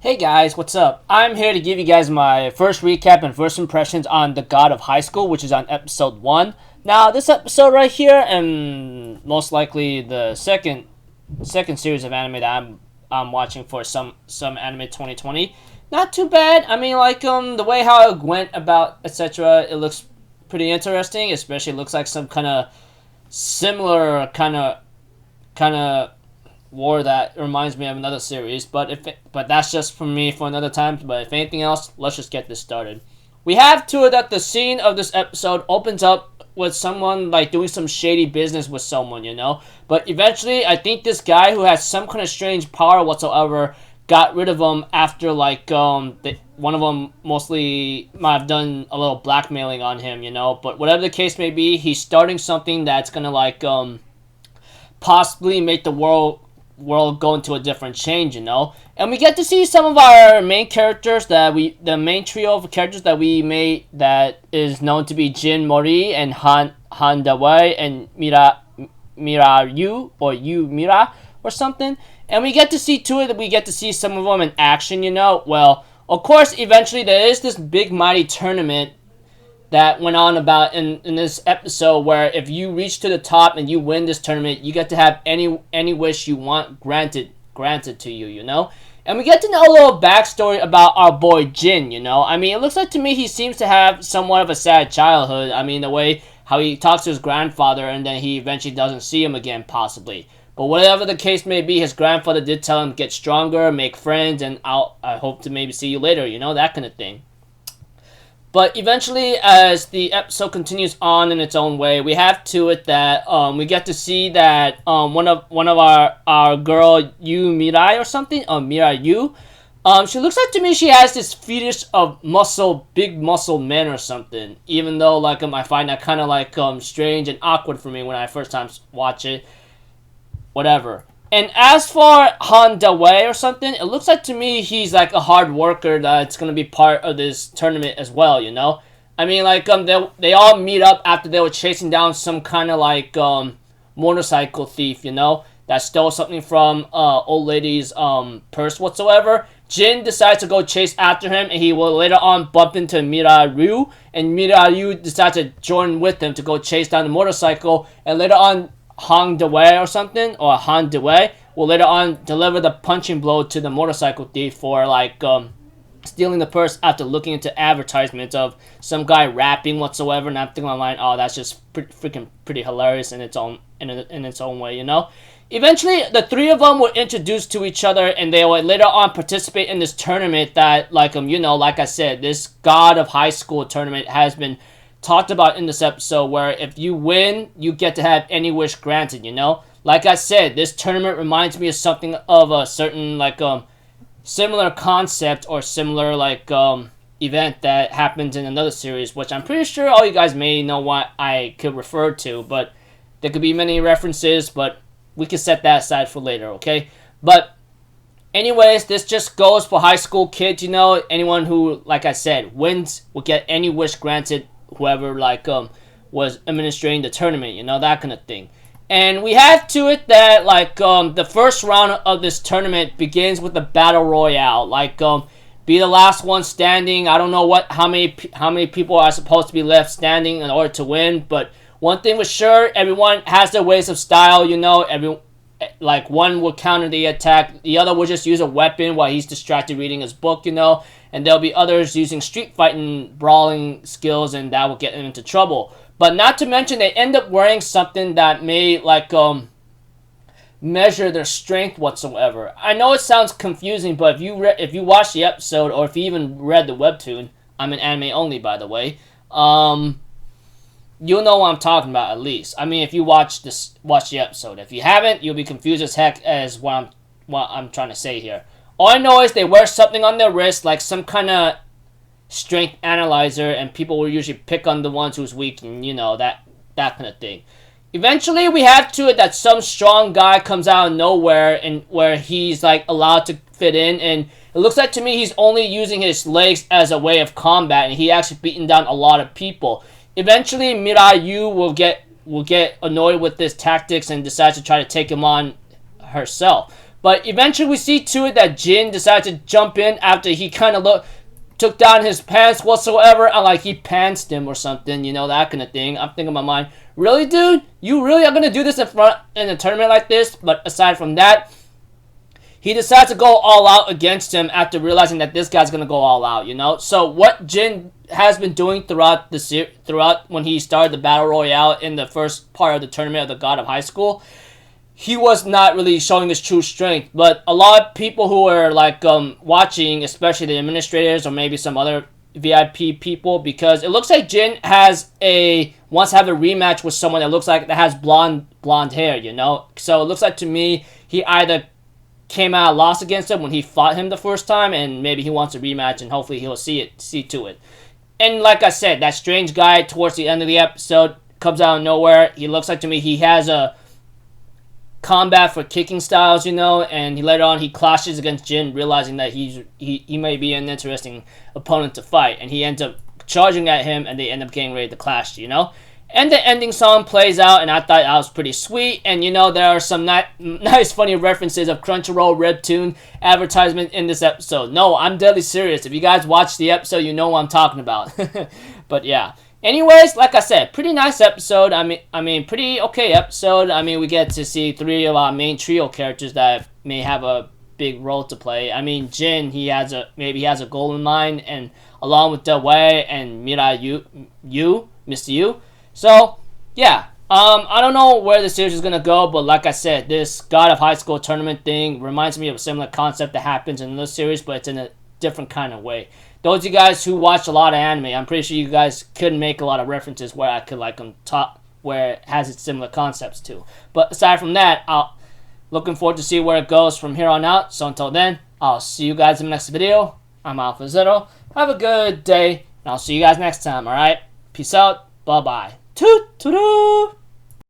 Hey guys, what's up? I'm here to give you guys my first recap and first impressions on The God of High School, which is on episode 1. Now, this episode right here, and most likely the second series of anime that I'm watching for some anime 2020. Not too bad. I mean, like the way how it went about etc. It looks pretty interesting. Especially looks like some kind of similar kind of war that reminds me of another series, but that's just for me for another time. But if anything else, let's just get this started. We have to it that the scene of this episode opens up with someone like doing some shady business with someone, But eventually, I think this guy who has some kind of strange power whatsoever got rid of him after one of them mostly might have done a little blackmailing on him, But whatever the case may be, he's starting something that's gonna possibly make the world go into a different change, And we get to see some of our main characters the main trio of characters that we made, that is known to be Jin Mori and Han Dawei and Mira Yu or Yu Mira or something. And we get to see some of them in action, Well, of course, eventually there is this big mighty tournament that went on about in this episode, where if you reach to the top and you win this tournament, you get to have any wish you want granted to you, And we get to know a little backstory about our boy Jin, I mean, it looks like to me he seems to have somewhat of a sad childhood. I mean, the way how he talks to his grandfather and then he eventually doesn't see him again, possibly. But whatever the case may be, his grandfather did tell him get stronger, make friends, and I hope to maybe see you later, that kind of thing. But eventually, as the episode continues on in its own way, we have to it that we get to see that one of our girl Yu Mirai or something, Mira Yu, she looks like to me she has this fetish of big muscle men or something. Even though I find that kind of strange and awkward for me when I first time watch it. Whatever. And as for Han Dawei or something, it looks like to me he's like a hard worker that's going to be part of this tournament as well, I mean, they all meet up after they were chasing down some kind of motorcycle thief, that stole something from old lady's purse whatsoever. Jin decides to go chase after him, and he will later on bump into Mira-ryu, and Mira-ryu decides to join with him to go chase down the motorcycle, and later on Han Dawei or something, or Han Dawei, will later on deliver the punching blow to the motorcycle thief for stealing the purse after looking into advertisements of some guy rapping whatsoever. And I'm thinking online, oh, that's just pretty hilarious in its own way, Eventually, the three of them were introduced to each other, and they will later on participate in this tournament that, like I said, this God of High School tournament has been talked about in this episode, where if you win, you get to have any wish granted, Like I said, this tournament reminds me of something of a certain, similar concept or similar, event that happens in another series, which I'm pretty sure all you guys may know what I could refer to, but there could be many references, but we can set that aside for later, okay? But anyways, this just goes for high school kids, Anyone who, like I said, wins will get any wish granted, whoever was administrating the tournament, that kind of thing. And we have to it that the first round of this tournament begins with the battle royale, be the last one standing. I don't know how many people are supposed to be left standing in order to win, but one thing for sure, everyone has their ways of style, one will counter the attack, the other will just use a weapon while he's distracted reading his book, and there'll be others using street fighting, brawling skills, and that will get them into trouble. But not to mention, they end up wearing something that may measure their strength whatsoever. I know it sounds confusing, but if you watch the episode, or if you even read the webtoon, I'm an anime only, by the way, you'll know what I'm talking about at least. I mean, if you watch the episode. If you haven't, you'll be confused as heck as what I'm trying to say here. All I know is they wear something on their wrist, like some kind of strength analyzer, and people will usually pick on the ones who's weak, and that kind of thing. Eventually, we have to it that some strong guy comes out of nowhere, and where he's allowed to fit in, and it looks like to me he's only using his legs as a way of combat, and he actually beaten down a lot of people. Eventually, Mirayu will get annoyed with his tactics and decides to try to take him on herself. But eventually we see to it that Jin decided to jump in after he kind of took down his pants whatsoever, and like he pantsed him or something, you know, that kind of thing. I'm thinking in my mind, really, dude? You really are gonna do this in a tournament like this? But aside from that, he decides to go all out against him after realizing that this guy's gonna go all out, you know. So what Jin has been doing throughout when he started the battle royale in the first part of the tournament of the God of High School, he was not really showing his true strength. But a lot of people who are like watching, especially the administrators or maybe some other VIP people, because it looks like Jin wants to have a rematch with someone that looks like that has blonde hair, you know. So it looks like to me he either came out lost against him when he fought him the first time, and maybe he wants a rematch, and hopefully he'll see to it. And like I said, that strange guy towards the end of the episode comes out of nowhere. He looks like to me he has a combat for kicking styles, you know, and later on he clashes against Jin, realizing that he may be an interesting opponent to fight, and he ends up charging at him, and they end up getting ready to clash, you know. And the ending song plays out, and I thought that was pretty sweet. And you know, there are some nice funny references of Crunchyroll Webtoon advertisement in this episode. No, I'm deadly serious. If you guys watch the episode, you know what I'm talking about. But yeah. Anyways, like I said, pretty nice episode. I mean, pretty okay episode. I mean, we get to see 3 of our main trio characters that may have a big role to play. I mean, Jin, maybe he has a goal in mind, and along with Del Wei and Mr. Yu. So, yeah. I don't know where the series is gonna go, but like I said, this God of High School tournament thing reminds me of a similar concept that happens in this series, but it's in a different kind of way. Those of you guys who watch a lot of anime, I'm pretty sure you guys could make a lot of references where I could like them talk, where it has its similar concepts too. But aside from that, looking forward to see where it goes from here on out. So until then, I'll see you guys in the next video. I'm Alpha Zero. Have a good day, and I'll see you guys next time. All right, peace out. Bye bye. Toot toot.